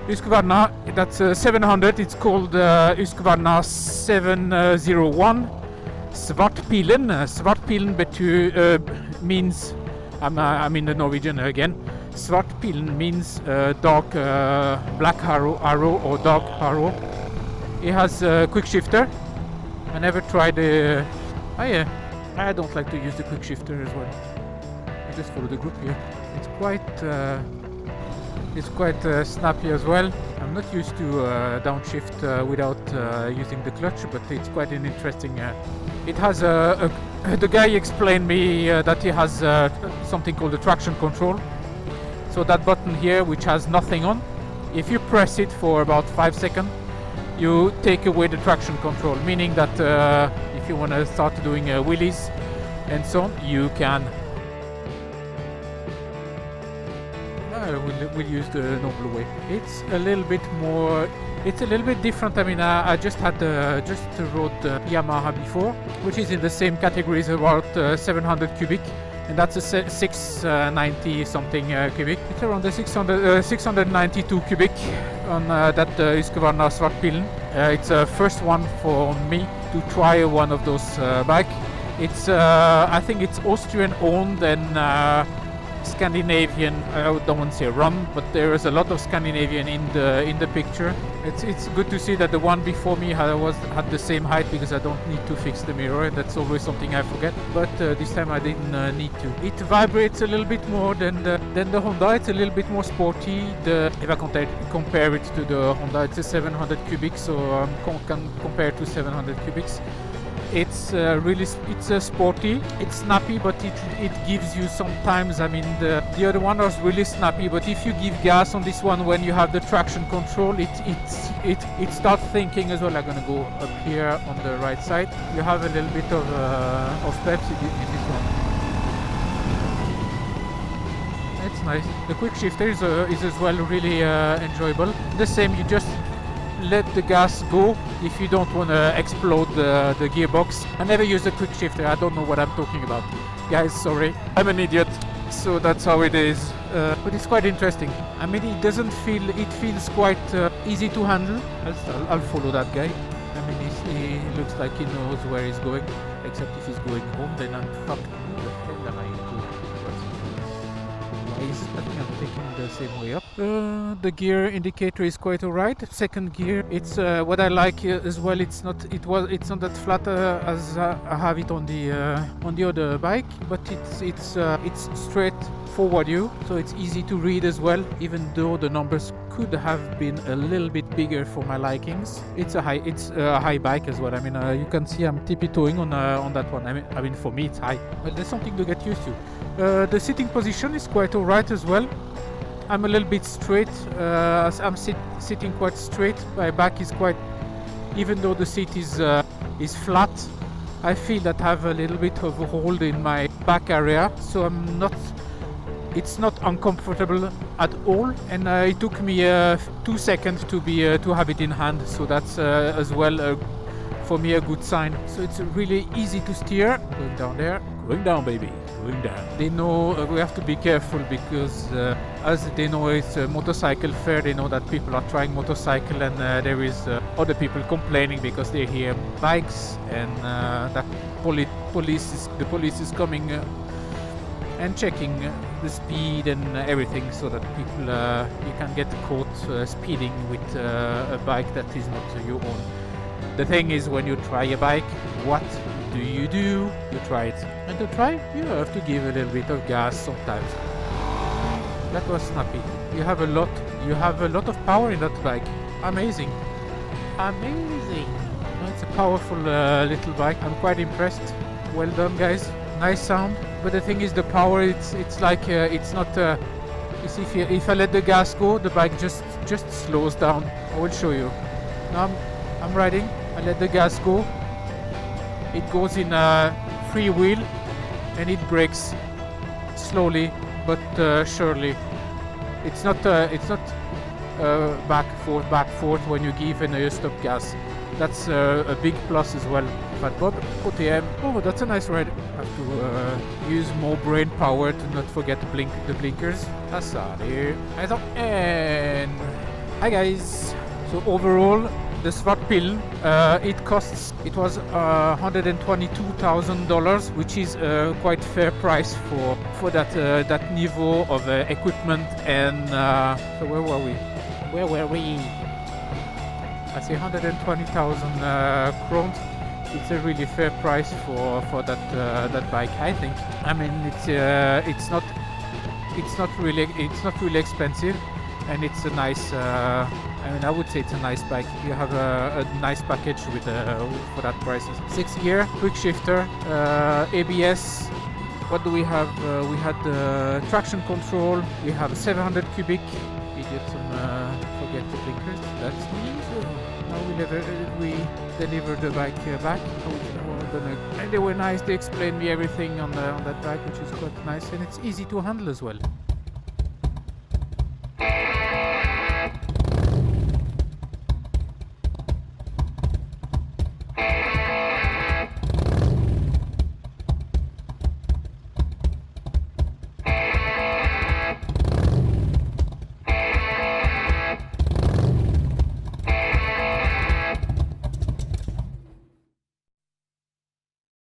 Husqvarna, that's 700, it's called Husqvarna 701 Svartpilen. Svartpilen means, I'm in the Norwegian again, Svartpilen means dark black arrow or dark arrow. It has a quick shifter. I never tried I don't like to use the quick shifter as well. I just follow the group here. It's quite snappy as well. I'm not used to downshift without using the clutch, but it's quite an interesting. It has the guy explained me that he has something called the traction control. So that button here, which has nothing on, if you press it for about 5 seconds, you take away the traction control, meaning that if you want to start doing wheelies and so on, you can. We'll use the normal way. It's a little bit different. I mean, I just rode Yamaha before, which is in the same category as about 700 cubic, and that's a 690 something cubic. It's around the 692 cubic on that Husqvarna Svartpilen. It's the first one for me to try one of those bike. It's I think it's Austrian owned and Scandinavian. I don't want to say run, but there is a lot of Scandinavian in the picture. It's good to see that the one before me had the same height, because I don't need to fix the mirror. That's always something I forget. But this time I didn't need to. It vibrates a little bit more than the Honda. It's a little bit more sporty. If I compare it to the Honda, it's a 700 cubic, so can compare to 700 cubics. It's really sporty, it's snappy, but it gives you sometimes, I mean, the other one was really snappy, but if you give gas on this one when you have the traction control, it starts thinking as well. I'm gonna go up here on the right side. You have a little bit of peps in this one. It's nice. The quick shifter is as well really enjoyable. The same, you just let the gas go if you don't want to explode the gearbox. I never use the quick shifter. I don't know what I'm talking about, guys, sorry, I'm an idiot. So that's how it is, but it's quite interesting. I mean, it feels quite easy to handle. I'll follow that guy. I mean, he looks like he knows where he's going, except if he's going home, then I'm fucked. Who the hell am I into? I think I'm taking the same way up. The gear indicator is quite alright. Second gear, it's what I like as well. It's not that flat as I have it on the other bike, but it's straight forward view, so it's easy to read as well. Even though the numbers could have been a little bit bigger for my likings, it's a high bike as well. I mean, you can see I'm tippy-toeing on that one. I mean, for me it's high, but there's something to get used to. The sitting position is quite alright as well. I'm a little bit straight. I'm sitting quite straight. My back is quite, even though the seat is flat, I feel that I have a little bit of a hold in my back area, so it's not uncomfortable at all. And it took me 2 seconds to have it in hand, so that's as well for me a good sign. So it's really easy to steer. Going down there, going down, baby. Going down. They know we have to be careful, because as they know it's a motorcycle fair, they know that people are trying motorcycle, and there is other people complaining because they hear bikes, and that the police is coming and checking the speed and everything, so that people you can get caught speeding with a bike that is not your own. The thing is, when you try a bike, what do? You try it, and to try, you have to give a little bit of gas sometimes. That was snappy. You have a lot of power in that bike. Amazing. It's a powerful little bike. I'm quite impressed. Well done, guys. Nice sound. But the thing is, the power, it's like it's not. You see, if I let the gas go, the bike just slows down. I will show you. Now I'm riding. I let the gas go. It goes in a free wheel and it brakes slowly but surely. It's not back forth when you give and you stop gas. That's a big plus as well. But OTM, oh, that's a nice ride. Have to use more brain power to not forget to blink the blinkers. That's here. And hi guys. So overall, the Svartpilen, it was $122,000, which is quite fair price for that niveau of equipment. And so where were we? I say 120,000 crowns. It's a really fair price for that bike, I think. I mean, it's not really expensive, and it's a nice. I mean, I would say it's a nice bike. You have a nice package with for that price. 6 gear, quick shifter, ABS. What do we have? We had traction control. We have 700 cubic. We did some forget the blinkers. That's me. Now we delivered the bike back. And they were nice. They explained me everything on that bike, which is quite nice, and it's easy to handle as well.